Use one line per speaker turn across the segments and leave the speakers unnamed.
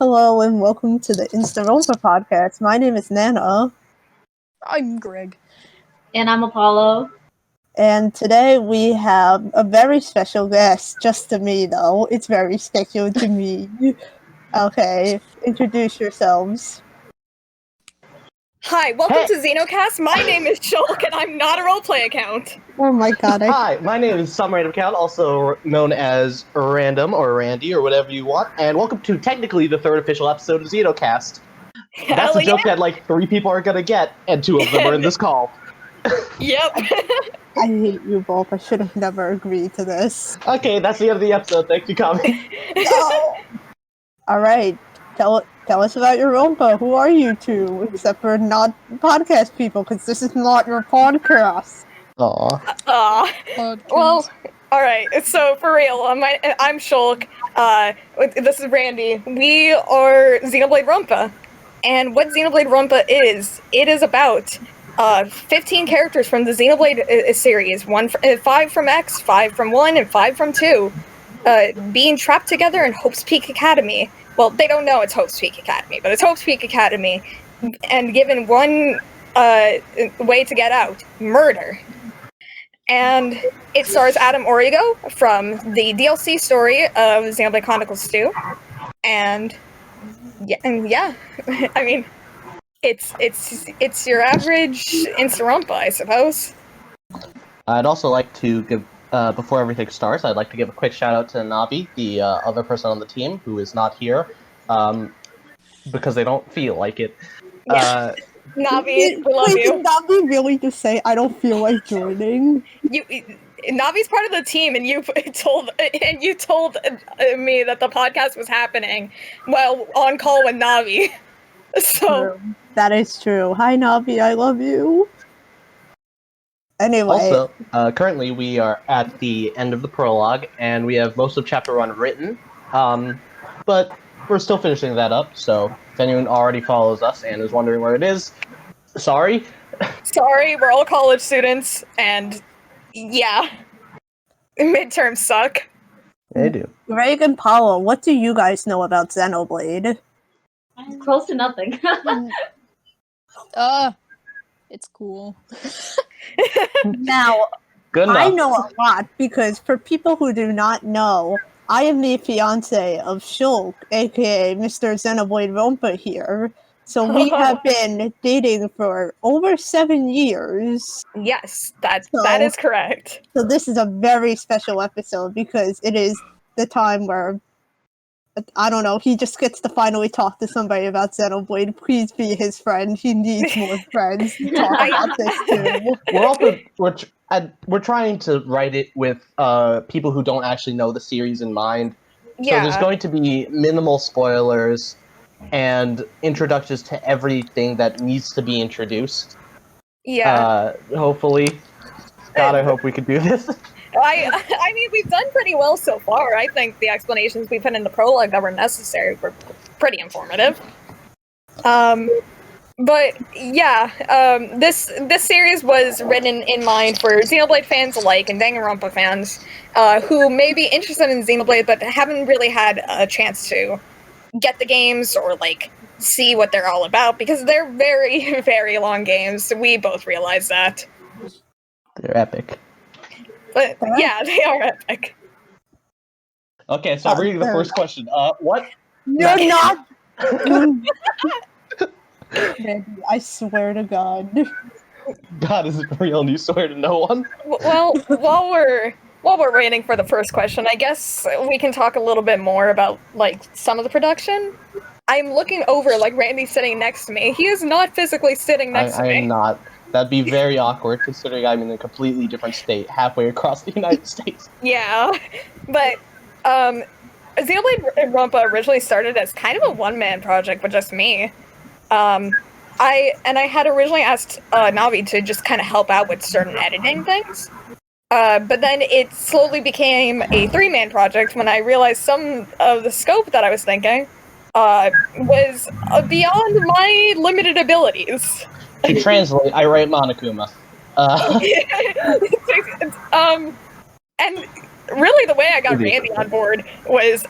Hello and welcome to the Instaronpa Podcast. My name is Nana.
I'm Gregg.
And I'm Apollo.
And today we have a very special guest, just to me though. It's very special to me. Okay, introduce yourselves.
Hi, welcome to Xenocast. My name is Shulk, and I'm not a roleplay account.
Oh my god.
Hi, my name is Some Random Account, also known as Random or Randy or whatever you want, and welcome to technically the third official episode of Xenocast. That's a joke that like 3 people are gonna get, and 2 of them are in this call.
Yep.
I hate you both. I should have never agreed to this.
Okay, that's the end of the episode. Thanks for coming.
No. Alright, tell us about your Rompa. Who are you two? Except for not podcast people, because this is not your podcast.
Aww.
Well, alright, so for real, I'm Shulk. This is Randy. We are Xenoblade Rompa. And what Xenoblade Rompa is, it is about 15 characters from the Xenoblade series. 5 from X, 5 from 1, and 5 from 2. Being trapped together in Hope's Peak Academy. Well, they don't know it's Hope's Peak Academy, but it's Hope's Peak Academy. And given one way to get out, murder. And it stars Adam Origo from the DLC story of Xenoblade Chronicles 2. And yeah, I mean, it's your average Instaronpa, I suppose.
I'd also like to give, before everything starts, I'd like to give a quick shout out to Navi, the other person on the team who is not here, because they don't feel like it.
Yeah. Navi, we love
Wait,
you.
did Navi really just say, I don't feel like joining?
Navi's part of the team, and you told me that the podcast was happening while on call with Navi. So
that is true. Hi, Navi. I love you. Anyway.
Also, currently we are at the end of the prologue, and we have most of Chapter 1 written, but we're still finishing that up, so if anyone already follows us and is wondering where it is, sorry.
Sorry, we're all college students, and yeah, midterms suck.
They do.
Gregg and Paolo, what do you guys know about Xenoblade?
Close to nothing.
It's cool.
Now,
Good enough.
I know a lot because for people who do not know, I am the fiance of Shulk, aka Mr. Xenoblade Rompa here. So we have been dating for over 7 years.
Yes, that is correct.
So this is a very special episode because it is the time where, I don't know, he just gets to finally talk to somebody about Xenoblade. Please be his friend. He needs more friends to talk about this too.
We're trying to write it with people who don't actually know the series in mind.
Yeah.
So there's going to be minimal spoilers and introductions to everything that needs to be introduced.
Yeah.
Hopefully. God, I hope we can do this.
I mean, we've done pretty well so far. I think the explanations we put in the prologue that were necessary were pretty informative. But yeah, this series was written in mind for Xenoblade fans alike and Danganronpa fans who may be interested in Xenoblade but haven't really had a chance to get the games or like see what they're all about because they're very, very long games. We both realize that.
They're epic.
But yeah, they are epic.
Okay, so I'm reading the first question. What?
You're not. Randy, I swear to God.
God, is it real and you swear to no one?
Well, while we're waiting for the first question, I guess we can talk a little bit more about like some of the production. I'm looking over, like Randy's sitting next to me. He is not physically sitting next to me.
I am not. That'd be very awkward, considering I'm in a completely different state, halfway across the United States.
Yeah, but Xenoblade Rompa originally started as kind of a one-man project with just me. I had originally asked Navi to just kind of help out with certain editing things. But then it slowly became a 3-man project when I realized some of the scope that I was thinking was beyond my limited abilities.
To translate, I write Monokuma.
And really the way I got
Indeed.
Randy on board was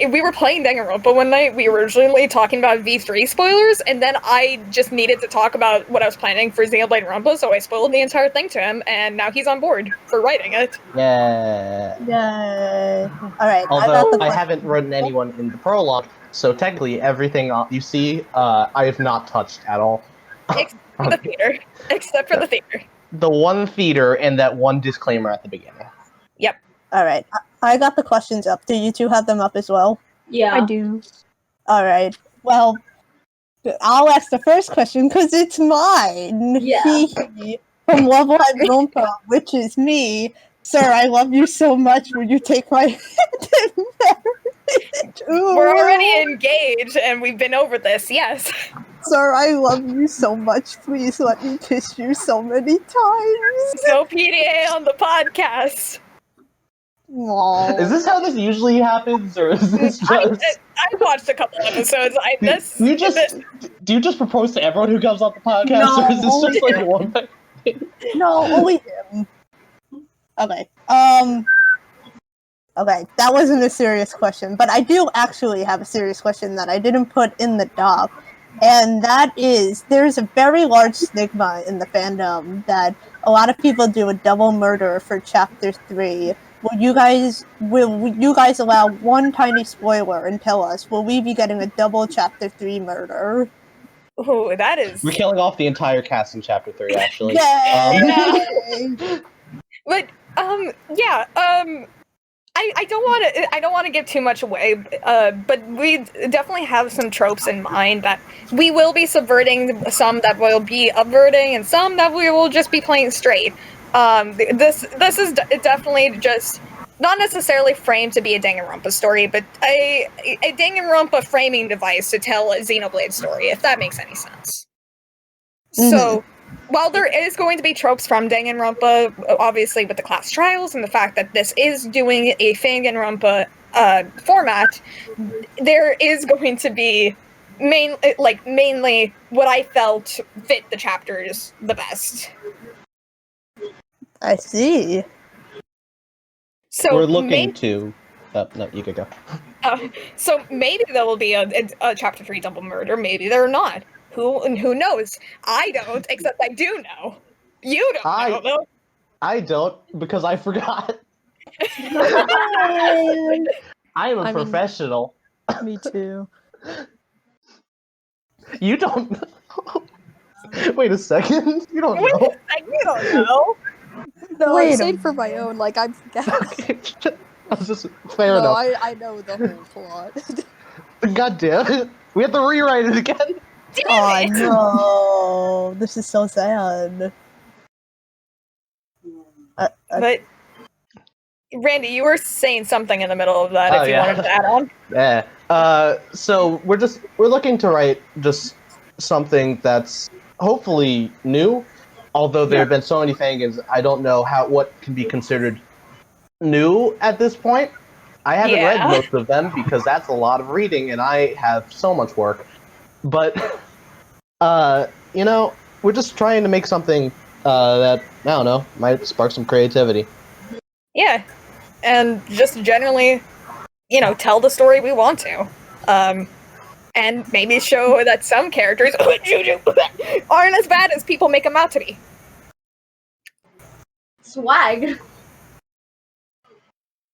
we were playing Danganronpa one night. We were originally talking about V3 spoilers, and then I just needed to talk about what I was planning for Xenoblade Rumpa, so I spoiled the entire thing to him, and now he's on board for writing it.
Yeah.
Yay. Alright,
Although I haven't written anyone in the prologue, so technically everything you see, I have not touched at all.
Except for the theater. Except for the theater.
The one theater and that one disclaimer at the beginning.
Yep.
Alright, I got the questions up. Do you two have them up as well?
Yeah.
I do.
Alright, well, I'll ask the first question because it's mine.
Yeah.
From Level-Head Rompa, which is me. Sir, I love you so much. Will you take my hand in marriage?
We're already engaged, and we've been over this, yes.
Sir, I love you so much. Please let me kiss you so many times.
So PDA on the podcast.
Aww.
Is this how this usually happens, or is this just...
I watched a couple episodes.
Do you just propose to everyone who comes on the podcast,
No,
or is this just
only
like one thing?
No, only him. Okay. Okay, that wasn't a serious question, but I do actually have a serious question that I didn't put in the doc, and that is, there's a very large stigma in the fandom that a lot of people do a double murder for Chapter 3. Will you guys allow one tiny spoiler and tell us, will we be getting a double Chapter 3 murder?
Oh, that is...
We're killing off the entire cast in Chapter 3, actually.
Yay!
But I don't want to give too much away, but we definitely have some tropes in mind that we will be subverting, some that will be upverting, and some that we will just be playing straight. This is definitely just not necessarily framed to be a Danganronpa story, but a Danganronpa framing device to tell a Xenoblade story, if that makes any sense.
Mm-hmm.
So, while there is going to be tropes from Danganronpa, obviously with the class trials and the fact that this is doing a Danganronpa format, there is going to be mainly what I felt fit the chapters the best.
I see.
So
We're looking to... no, you could go.
So maybe there will be a Chapter 3 double murder, maybe there are not. Who knows? I don't, except I do know. You don't know.
I don't, because I forgot. I am a professional.
Me too.
You don't know. Wait a second. You don't know.
You don't know.
No,
Wait
I
a
saved for my own. Like I forgot.
I was just fair
No,
enough.
I know the whole plot.
God damn it. We have to rewrite it again.
Oh no, this is so sad.
But Randy, you were saying something in the middle of that. If you wanted to add on.
Yeah. So we're looking to write just something that's hopefully new. Although there have been so many fangans, I don't know what can be considered new at this point. I haven't read most of them because that's a lot of reading, and I have so much work. But we're just trying to make something that, I don't know, might spark some creativity.
Yeah, and just generally, tell the story we want to. And maybe show that some characters aren't as bad as people make them out to be.
Swag.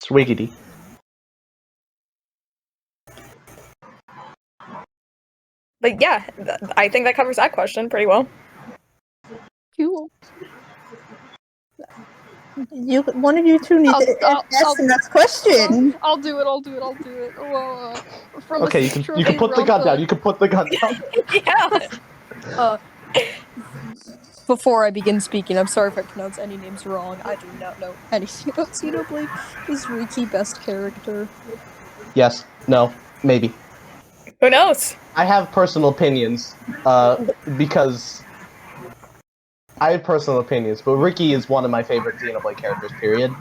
Swiggity.
But yeah, I think that covers that question pretty well.
Cool.
One of you two need to ask the next question.
I'll do it. Well,
Okay, you can put the gun down. You can put the gun down.
Yeah.
Before I begin speaking, I'm sorry if I pronounce any names wrong. I do not know anything about Xenoblade. Is Riki best character?
Yes. No. Maybe.
Who knows?
I have personal opinions, because I have personal opinions, but Ricky is one of my favorite Xenoblade characters, period.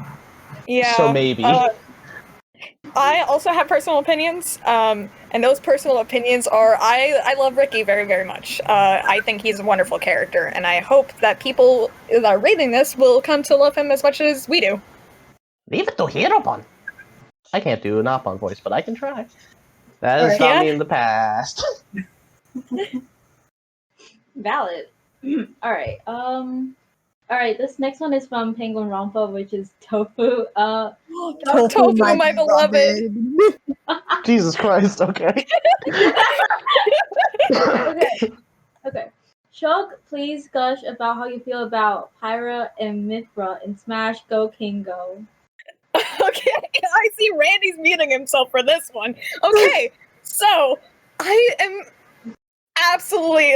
Yeah.
So maybe.
I also have personal opinions, and those personal opinions are I love Ricky very, very much. I think he's a wonderful character, and I hope that people that are reading this will come to love him as much as we do.
Leave it to Hirobon. I can't do an Appon voice, but I can try. That is
Alright.
not
Yeah.
me in the past.
Valid. Alright, alright, this next one is from Penguin Rompa, which is Tofu.
Tofu, my beloved.
Jesus Christ, okay.
Okay. Shulk, please gush about how you feel about Pyra and Mithra in Smash Go King Go.
Okay, I see Randy's muting himself for this one. Okay, so I am absolutely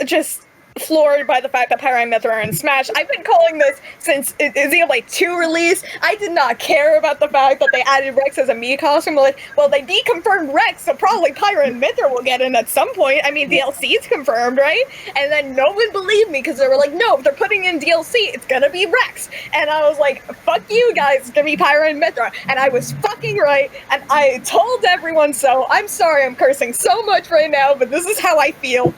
just floored by the fact that Pyra and Mithra are in Smash. I've been calling this since Xenoblade 2 release. I did not care about the fact that they added Rex as a Mii costume. Like, well, they deconfirmed Rex, so probably Pyra and Mithra will get in at some point. I mean, DLC is confirmed, right? And then no one believed me because they were like, no, if they're putting in DLC, it's gonna be Rex. And I was like, fuck you guys, it's gonna be Pyra and Mithra. And I was fucking right, and I told everyone so. I'm sorry I'm cursing so much right now, but this is how I feel.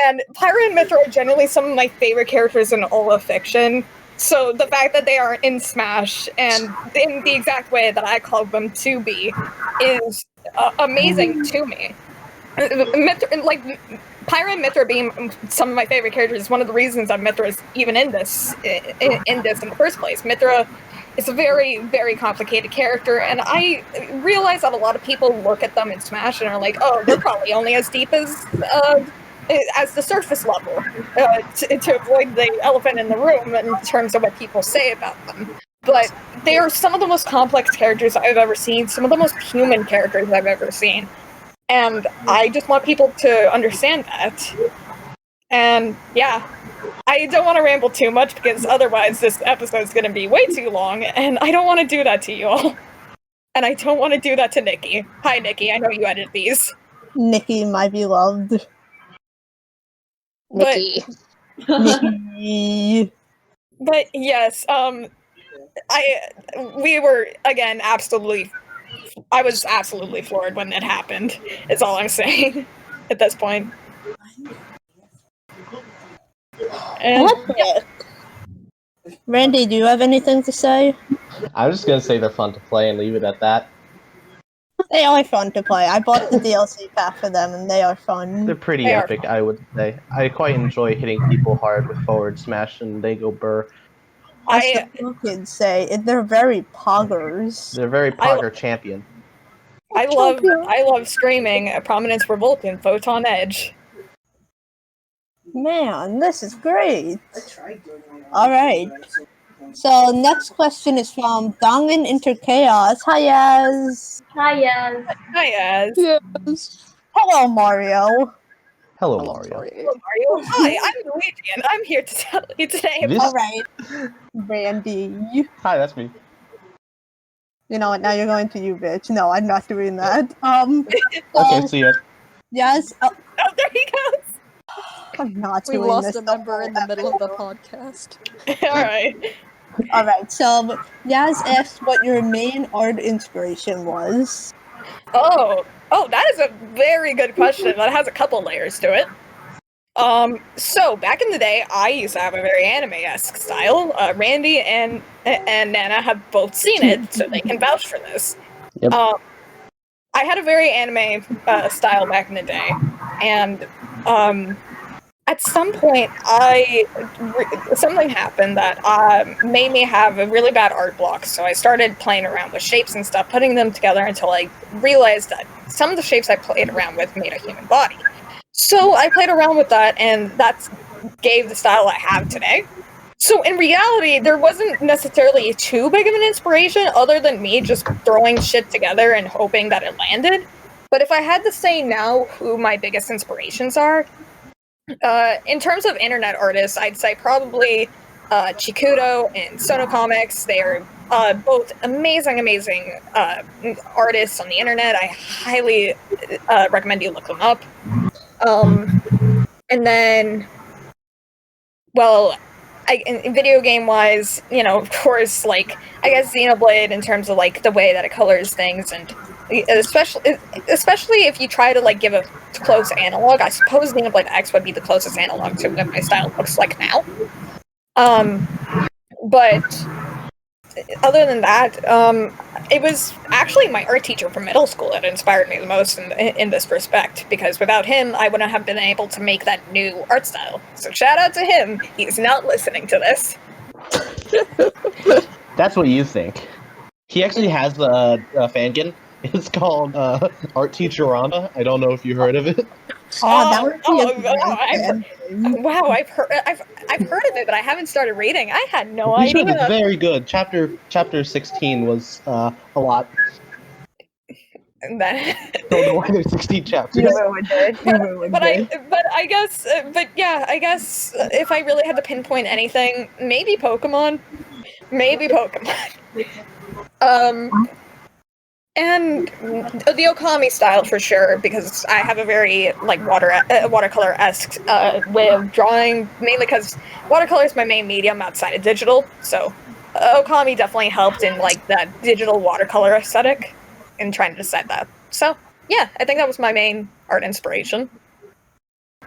And Pyra and Mithra are generally some of my favorite characters in all of fiction. So the fact that they are in Smash and in the exact way that I call them to be is amazing to me. Pyra and Mithra being some of my favorite characters is one of the reasons that Mithra is even in this in the first place. Mithra is a very, very complicated character, and I realize that a lot of people look at them in Smash and are like, oh, they're probably only as deep as the surface level, to avoid the elephant in the room in terms of what people say about them. But they are some of the most complex characters I've ever seen, some of the most human characters I've ever seen. And I just want people to understand that. And yeah, I don't want to ramble too much because otherwise this episode is going to be way too long, and I don't want to do that to you all. And I don't want to do that to Nicky. Hi, Nicky, I know you edit these.
Nicky, my beloved.
Nicky.
Nicky.
But yes, we were again I was absolutely floored when it happened. Is all I'm saying at this point. And
Epic. Randy, do you have anything to say?
I'm just gonna say they're fun to play and leave it at that.
They are fun to play. I bought the DLC pack for them, and they are fun.
They're pretty
They are
epic, I would say. I quite enjoy hitting people hard with forward smash and they go burr.
As the cool kids say, they're very poggers.
They're very pogger champion.
I love streaming a Prominence Revolt in Photon Edge.
Man, this is great. Alright. So, next question is from Dongan Interchaos. Hi, Yaz.
Hi, yes.
Hi, Az.
Yes.
Hello, Mario.
Hello, Mario.
Hello, Mario. Hi, I'm Luigi, and I'm here to tell you today
This-
Alright. Randy.
Hi, that's me.
You know what, now you're going to you, bitch. No, I'm not doing that.
Okay, see ya.
Yes.
Oh, there he goes.
I'm not
We
doing
lost
this.
a member in the middle of the podcast.
Alright.
Alright, so Yaz asked what your main art inspiration was.
Oh, that is a very good question. That has a couple layers to it. So back in the day, I used to have a very anime-esque style. Randy and Nana have both seen it, so they can vouch for this.
Yep.
I had a very anime style back in the day, and at some point, something happened that made me have a really bad art block. So I started playing around with shapes and stuff, putting them together until I realized that some of the shapes I played around with made a human body. So I played around with that, and that gave the style I have today. So in reality, there wasn't necessarily too big of an inspiration other than me just throwing shit together and hoping that it landed. But if I had to say now who my biggest inspirations are, in terms of internet artists, I'd say probably Chikudo and Sonocomics. They are both amazing artists on the internet. I highly recommend you look them up. And then, well, in video game wise, you know, of course, like, I guess Xenoblade in terms of like the way that it colors things, and especially if you try to like give a close analog, I suppose Xenoblade X would be the closest analog to what my style looks like now. But other than that, it was actually my art teacher from middle school that inspired me the most in this respect, because without him, I wouldn't have been able to make that new art style. So shout out to him. He's not listening to this.
That's what you think. He actually has a fangin. It's called Art Teacherama. I don't know if you heard of it.
That would be a great
wow, I've heard of it, but I haven't started reading. I had no
You should.
idea.
It's very good. Chapter 16 was a lot. Don't know why there's 16 chapters.
But I guess if I really had to pinpoint anything, maybe Pokemon. And the Okami style for sure, because I have a very like watercolor-esque way of drawing, mainly because watercolor is my main medium outside of digital. So Okami definitely helped in like that digital watercolor aesthetic in trying to decide that. So yeah, I think that was my main art inspiration.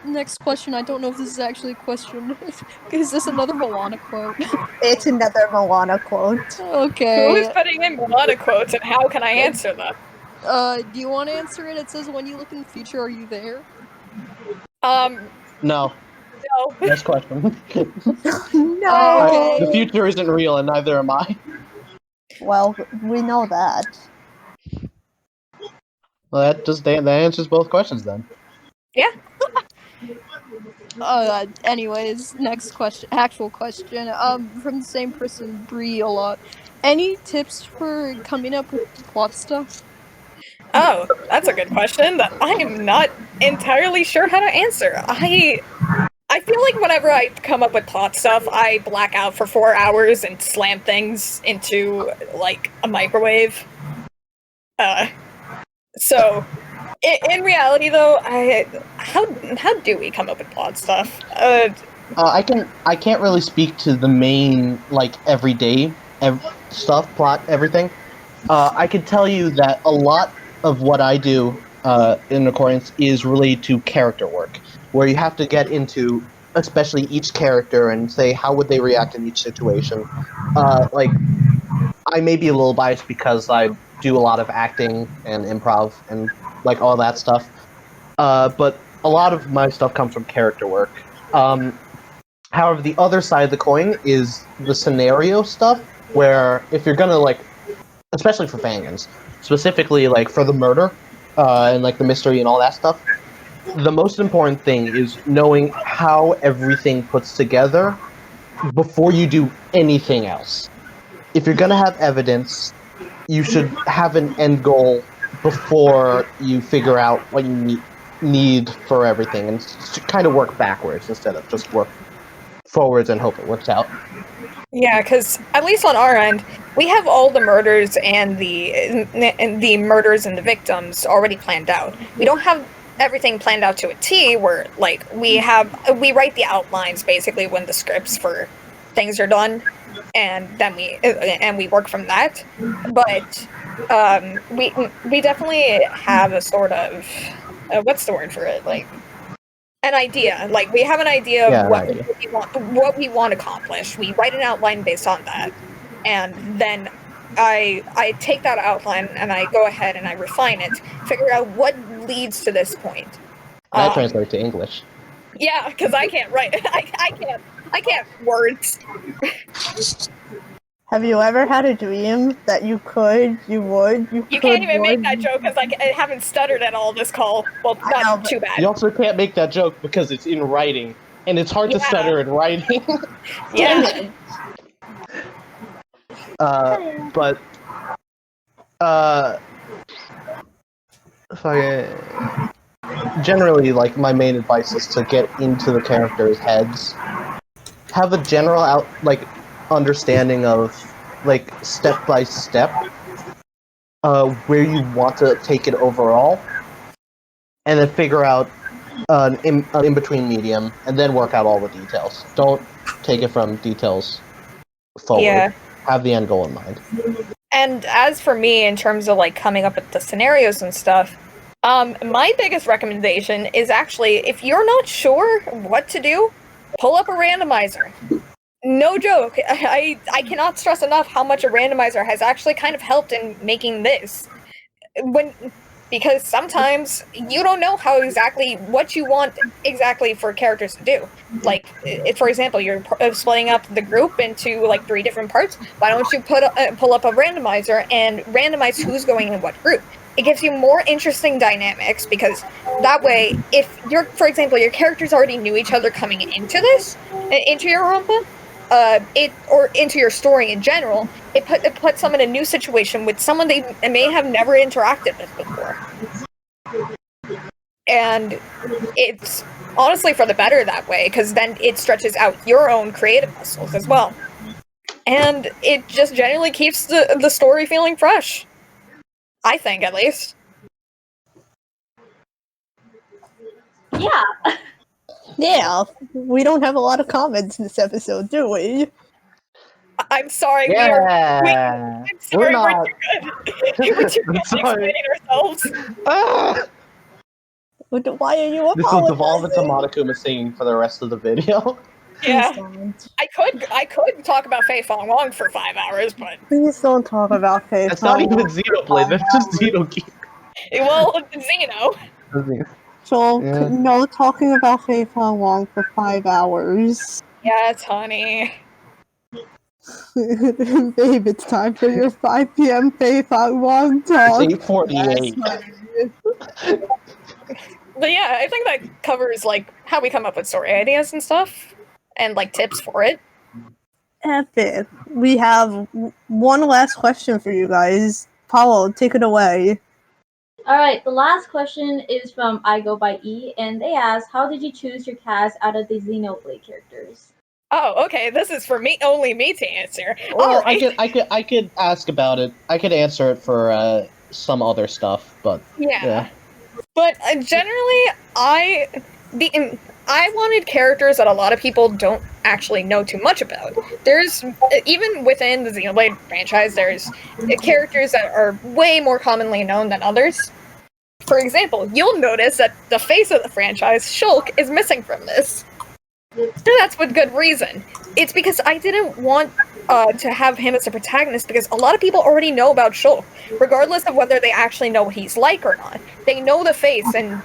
Next question. I don't know if this is actually a question. Is this another Moana quote?
It's another Moana quote.
Okay.
Who is putting in Moana quotes, and how can I answer them?
Do you want to answer it? It says, when you look in the future, are you there?
No.
No.
Next question.
No.
Okay.
The future isn't real, and neither am I.
Well, we know that.
Well, that answers both questions then.
Yeah.
Anyways, next question. Actual question. From the same person, Bree, a lot. Any tips for coming up with plot stuff?
Oh, that's a good question that I am not entirely sure how to answer. I feel like whenever I come up with plot stuff, I black out for 4 hours and slam things into, like, a microwave. So, in reality, though, how do we come up with plot stuff?
I can't really speak to the main like everyday stuff, plot, everything. I can tell you that a lot of what I do in accordance is related to character work, where you have to get into especially each character and say how would they react in each situation. Like, I may be a little biased because I do a lot of acting and improv and like all that stuff, but a lot of my stuff comes from character work. However, the other side of the coin is the scenario stuff, where if you're gonna like, especially for fangins, specifically like for the murder and like the mystery and all that stuff, the most important thing is knowing how everything puts together before you do anything else. If you're gonna have evidence, you should have an end goal before you figure out what you need for everything, and kind of work backwards instead of just work forwards and hope it works out.
Yeah, because at least on our end, we have all the murders and the murders and the victims already planned out. We don't have everything planned out to a T, where like we write the outlines basically when the scripts for things are done, and then we work from that. But we definitely have a sort of what's the word for it, like an idea. Like we have an idea of what we want to accomplish. We write an outline based on that, and then I take that outline and I go ahead and I refine it, figure out what leads to this point.
That translates to English.
Yeah, because I can't write. I can't words.
Have you ever had a dream that you
can't even make that joke because I haven't stuttered at all this call. Well, not too bad.
You also can't make that joke because it's in writing, and it's hard to stutter in writing.
Yeah.
But generally, like, my main advice is to get into the characters' heads, have a general understanding of like step by step where you want to take it overall, and then figure out an in-between medium, and then work out all the details. Don't take it from details forward.
Yeah.
Have the end goal in mind.
And as for me, in terms of like coming up with the scenarios and stuff, my biggest recommendation is actually, if you're not sure what to do, pull up a randomizer. No joke. I cannot stress enough how much a randomizer has actually kind of helped in making this. Because sometimes you don't know what you want exactly for characters to do. Like, for example, you're splitting up the group into like 3 different parts. Why don't you pull up a randomizer and randomize who's going in what group? It gives you more interesting dynamics because that way, if for example, your characters already knew each other coming into your Rompa, or into your story in general, it puts them in a new situation with someone they may have never interacted with before. And it's honestly for the better that way, because then it stretches out your own creative muscles as well. And it just generally keeps the story feeling fresh. I think, at least.
Yeah.
Yeah, we don't have a lot of comments this episode, do we?
I'm sorry,
Yeah.
I'm sorry,
not.
we're too good at explaining ourselves.
Why are you
This will devolve into
apologizing?
Monokuma singing for the rest of the video.
Yeah,
Please don't.
I could talk about Fei Fong Wong for 5 hours, but
Please don't talk about Faith.
That's not even Xenoblade, that's just Xenogear.
well, Xeno.
So,
Yeah.
no talking about Faith Hong Wong for 5 hours.
Yes, honey.
Babe, it's time for your 5 p.m. Faith Hong Wong talk.
It's 8:48.
Yes,
But yeah, I think that covers like how we come up with story ideas and stuff, and like tips for it.
epic. We have one last question for you guys. Paulo, take it away.
Alright, the last question is from I Go By E, and they ask, how did you choose your cast out of the Xenoblade characters?
Oh, okay. This is for only me to answer.
Well,
Alright.
I could ask about it. I could answer it for some other stuff, but
Yeah. But generally, I wanted characters that a lot of people don't actually know too much about. There's, even within the Xenoblade franchise, there's characters that are way more commonly known than others. For example, you'll notice that the face of the franchise, Shulk, is missing from this. And that's with good reason. It's because I didn't want to have him as a protagonist, because a lot of people already know about Shulk, regardless of whether they actually know what he's like or not. They know the face, and,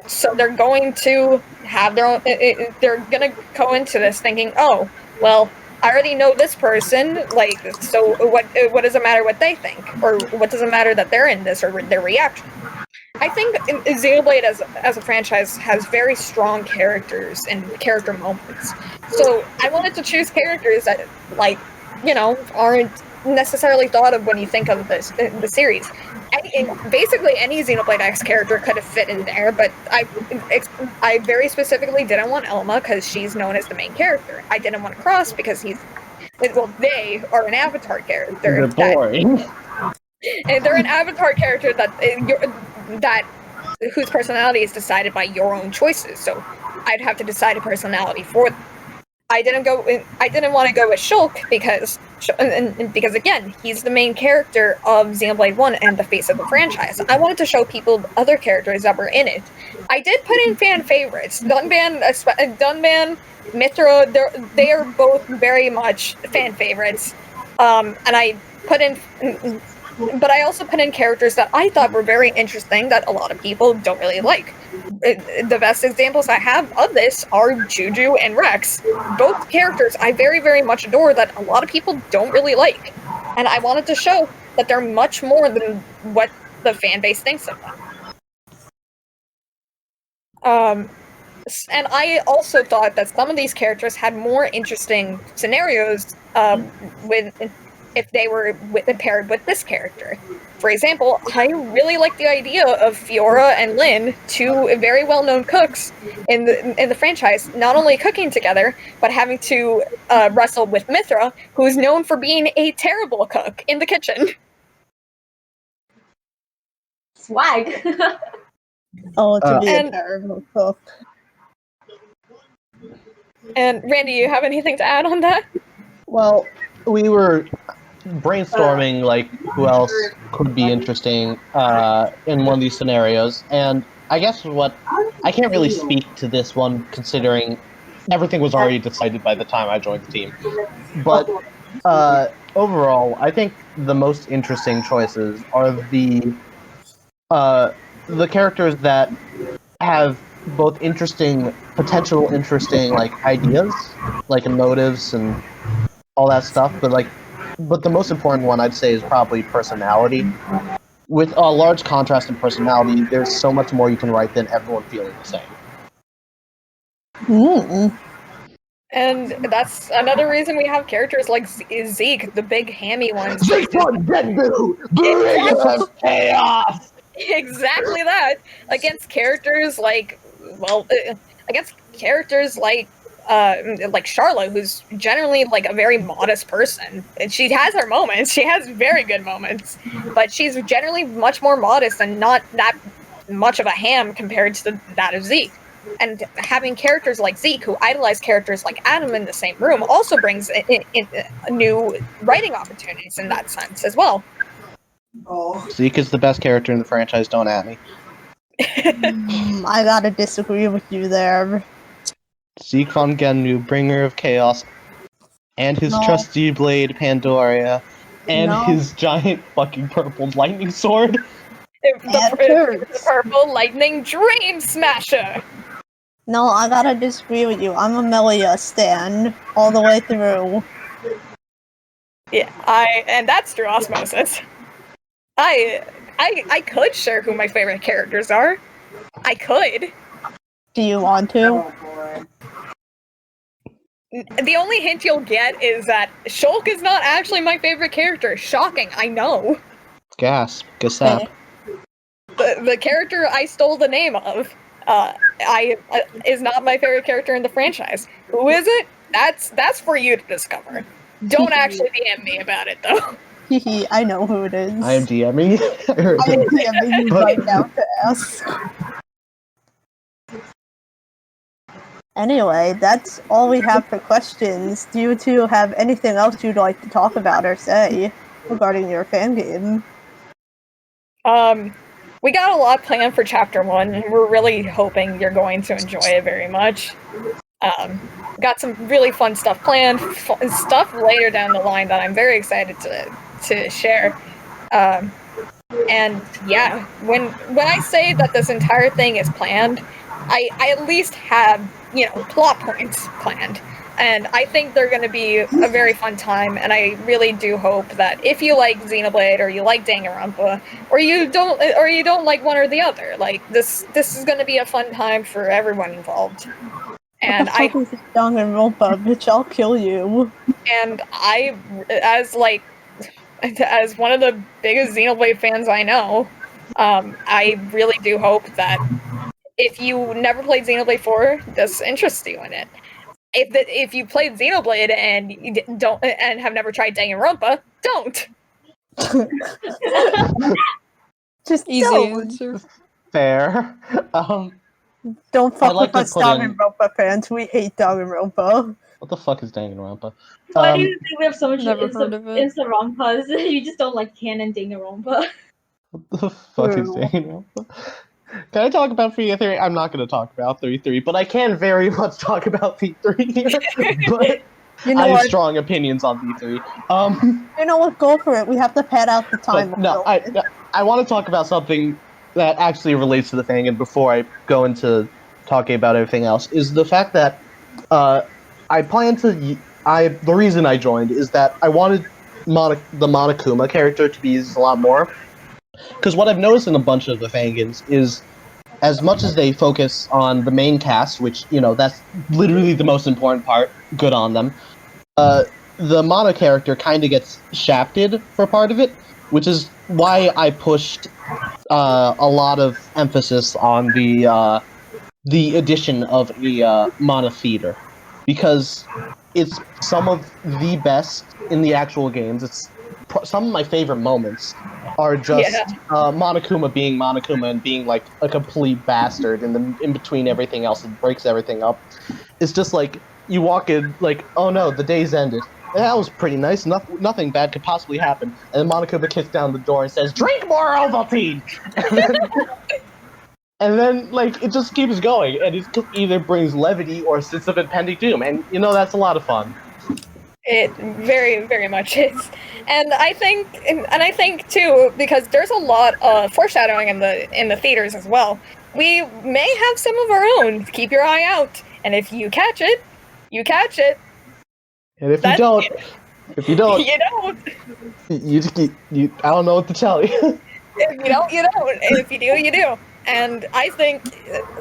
so they're going to have their own, they're gonna go into this thinking, oh, well, I already know this person, like, so what does it matter what they think? Or what does it matter that they're in this, or their reaction? I think Xenoblade as a franchise has very strong characters and character moments. So I wanted to choose characters that, like, aren't necessarily thought of when you think of the series. Basically, any Xenoblade X character could have fit in there, but I very specifically didn't want Elma because she's known as the main character. I didn't want Cross because they are an Avatar character.
they're boring.
And they're an Avatar character whose personality is decided by your own choices. So I'd have to decide a personality for them. I didn't want to go with Shulk because again, he's the main character of Xenoblade 1 and the face of the franchise. I wanted to show people other characters that were in it. I did put in fan favorites. Dunban, Mithra, they are both very much fan favorites. And I put in... But I also put in characters that I thought were very interesting that a lot of people don't really like. The best examples I have of this are Juju and Rex. Both characters I very, very much adore that a lot of people don't really like. And I wanted to show that they're much more than what the fan base thinks of them. And I also thought that some of these characters had more interesting scenarios if they were paired with this character. For example, I really like the idea of Fiora and Lynn, two very well-known cooks in the franchise, not only cooking together, but having to wrestle with Mithra, who is known for being a terrible cook in the kitchen.
Swag.
To be a terrible cook.
And Randy, you have anything to add on that?
Well, we were brainstorming like who else could be interesting in one of these scenarios, and I guess I can't really speak to this one considering everything was already decided by the time I joined the team. But overall, I think the most interesting choices are the characters that have both potential interesting like ideas, like motives and all that stuff. But the most important one I'd say is probably personality. With a large contrast in personality, there's so much more you can write than everyone feeling the same.
And that's another reason we have characters like Zeke, the big hammy ones.
Chaos!
Exactly that. Against characters like Charlotte, who's generally like a very modest person. And she has her moments. She has very good moments, but she's generally much more modest and not that much of a ham compared to that of Zeke. And having characters like Zeke, who idolize characters like Adam in the same room, also brings in new writing opportunities in that sense as well.
Zeke is the best character in the franchise, don't at me.
I gotta disagree with you there.
Zeke von Genmu, bringer of chaos, and his trusty blade Pandoria, and his giant fucking purple lightning sword.
The purple lightning dream smasher.
No, I gotta disagree with you. I'm a Melia stan all the way through.
Yeah, and that's through osmosis. I could share who my favorite characters are. I could.
Do you want to?
The only hint you'll get is that Shulk is not actually my favorite character. Shocking, I know.
Gasp. Gasap.
The character I stole the name of is not my favorite character in the franchise. Who is it? That's for you to discover. Don't actually DM me about it, though.
I know who it is.
I am DMing.
I am DMing you right now to ask. Anyway, that's all we have for questions. Do you two have anything else you'd like to talk about or say regarding your fan game?
We got a lot planned for Chapter 1, and we're really hoping you're going to enjoy it very much. Got some really fun stuff planned, stuff later down the line that I'm very excited to share. And yeah, when I say that this entire thing is planned, I at least have, plot points planned. And I think they're going to be a very fun time, and I really do hope that if you like Xenoblade, or you like Danganronpa, or you don't like one or the other, like this is going to be a fun time for everyone involved. And
what the fuck is Danganronpa, bitch? I'll kill you.
And I, as one of the biggest Xenoblade fans I know, I really do hope that if you never played Xenoblade 4, this interests you in it. If you played Xenoblade and you don't and have never tried Danganronpa, don't.
Just
easy
don't.
answer.
Fair.
Don't fuck
like
with us Danganronpa fans. We hate Danganronpa.
What the fuck is Danganronpa?
Why do you think we have so much
Instaronpas?
You just don't like canon Danganronpa.
What the fuck is Danganronpa? Can I talk about V3? I'm not going to talk about 3-3, but I can very much talk about V3 here. But I have strong opinions on V3.
You know what? Go for it. We have to pad out the time.
No, I want to talk about something that actually relates to the thing, and before I go into talking about everything else, is the fact that I plan to. The reason I joined is that I wanted the Monokuma character to be used a lot more. Because what I've noticed in a bunch of the fangins is, as much as they focus on the main cast, which, that's literally the most important part, good on them, the mono character kind of gets shafted for part of it, which is why I pushed a lot of emphasis on the addition of a mono theater. Because it's some of the best in the actual games. It's some of my favorite moments are just Monokuma being Monokuma and being like a complete bastard in between everything else and breaks everything up. It's just like you walk in like, oh no, the day's ended. That was pretty nice. Nothing bad could possibly happen. And then Monokuma kicks down the door and says, "Drink more Ovaltine!" And then, like, it just keeps going, and it either brings levity or a sense of impending doom, and, that's a lot of fun.
It very, very much is. And I think too, because there's a lot of foreshadowing in the theaters as well, we may have some of our own. Keep your eye out. And if you catch it, you catch it.
And if you don't,
you don't.
you I don't know what to tell you.
If you don't, you don't. And if you do, you do. And I think,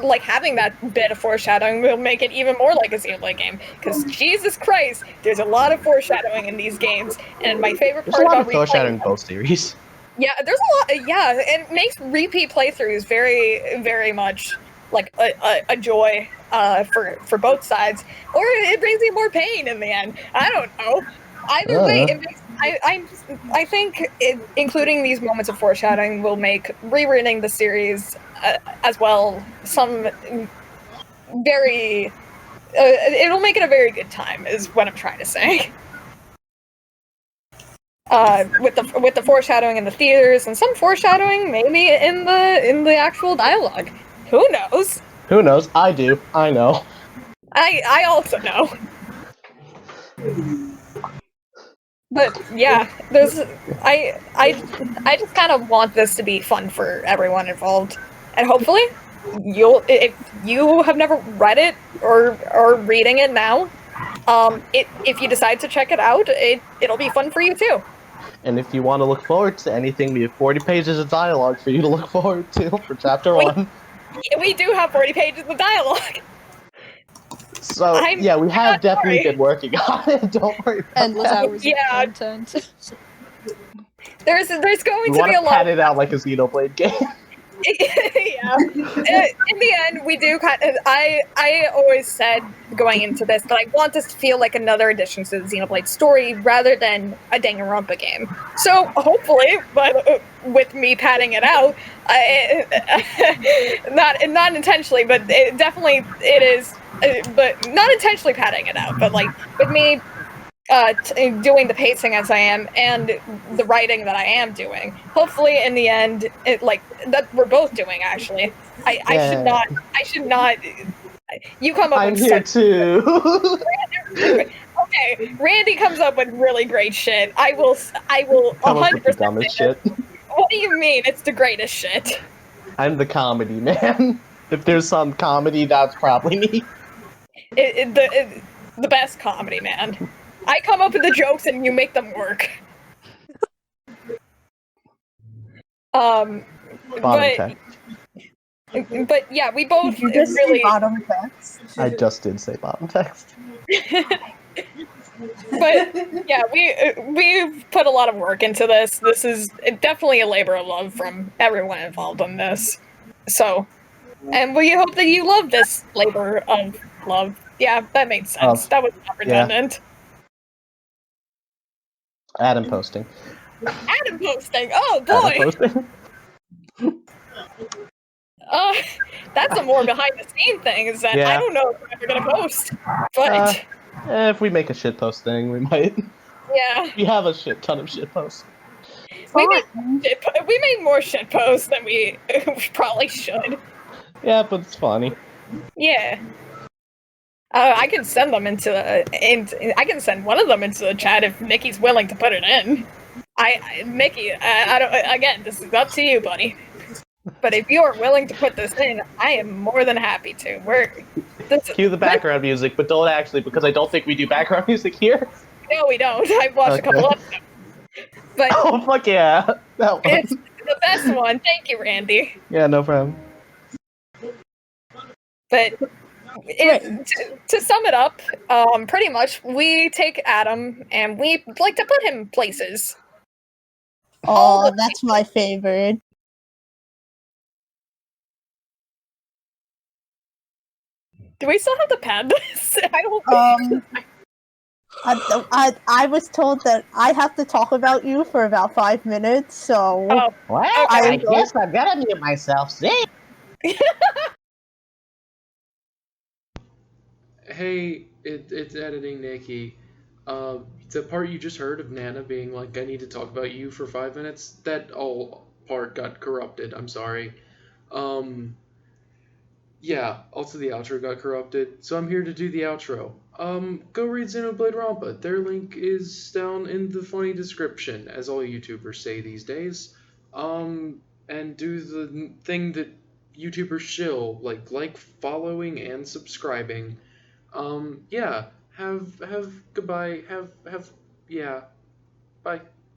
like, having that bit of foreshadowing will make it even more like a Xenoblade game. Because, Jesus Christ, there's a lot of foreshadowing in these games. And my favorite part about
foreshadowing in both series.
Yeah, there's a lot. Yeah, it makes repeat playthroughs very, very much like a joy for both sides. Or it brings you more pain in the end. I don't know. Either way, it makes, I think including these moments of foreshadowing will make rereading the series as well some very. It'll make it a very good time, is what I'm trying to say. With the foreshadowing in the theaters and some foreshadowing maybe in the actual dialogue. Who knows?
Who knows? I do. I know.
I also know. But yeah, I just kind of want this to be fun for everyone involved, and hopefully, if you have never read it or reading it now, if you decide to check it out, it'll be fun for you too.
And if you want to look forward to anything, we have 40 pages of dialogue for you to look forward to for chapter 1.
We do have 40 pages of dialogue.
So, yeah, we have definitely been working on it. Don't worry about
endless
that.
hours of content.
There's going
we
to be a lot.
Pat it out like a Xenoblade game.
Yeah. In the end, we do kind of. I always said going into this that I want this to feel like another addition to the Xenoblade story rather than a Danganronpa game. So hopefully, but with me padding it out, not intentionally, but it definitely it is. But not intentionally padding it out, but like with me doing the pacing as I am and the writing that I am doing. Hopefully, in the end, that we're both doing. Actually, I should not. You come up.
I'm here too.
Okay, Randy comes up with really great shit. I will 100%
dumbest shit.
What do you mean? It's the greatest shit.
I'm the comedy man. If there's some comedy, that's probably me.
The best comedy, man. I come up with the jokes and you make them work. But yeah, we both really.
Bottom text.
I just did say bottom text.
But yeah, we've put a lot of work into this. This is definitely a labor of love from everyone involved in this. So, and we hope that you love this labor of love. Yeah, that made sense. That was not redundant.
Yeah. Addamposting.
Addamposting. Oh boy. That's a more behind the scene thing. Is that I don't know if we're ever gonna post, but
if we make a shitpost thing, we might.
Yeah.
We have a shit ton of shitposts.
We made more shitposts than we probably should.
Yeah, but it's funny.
Yeah. I can send them I can send one of them into the chat if Nicky's willing to put it in. Nicky, I don't. Again, this is up to you, buddy. But if you are willing to put this in, I am more than happy to.
Cue the background music, but don't actually, because I don't think we do background music here.
No, we don't. I've watched a couple of them. But
oh fuck yeah, that one.
It's the best one. Thank you, Randy.
Yeah, no problem.
But to sum it up, pretty much, we take Adam and we like to put him places.
Oh, that's my favorite.
Do we still have to pad this? I don't
I was told that I have to talk about you for about 5 minutes, so...
Oh,
well,
okay.
I guess I've got to mute myself. See?
Hey, it's Editing Nicky. The part you just heard of Nana being like, I need to talk about you for 5 minutes, that all part got corrupted. I'm sorry. Yeah, also the outro got corrupted, so I'm here to do the outro. Go read Xenoblade Rampa. Their link is down in the funny description, as all YouTubers say these days. And do the thing that YouTubers shill, like following and subscribing. Yeah, have goodbye, yeah, bye.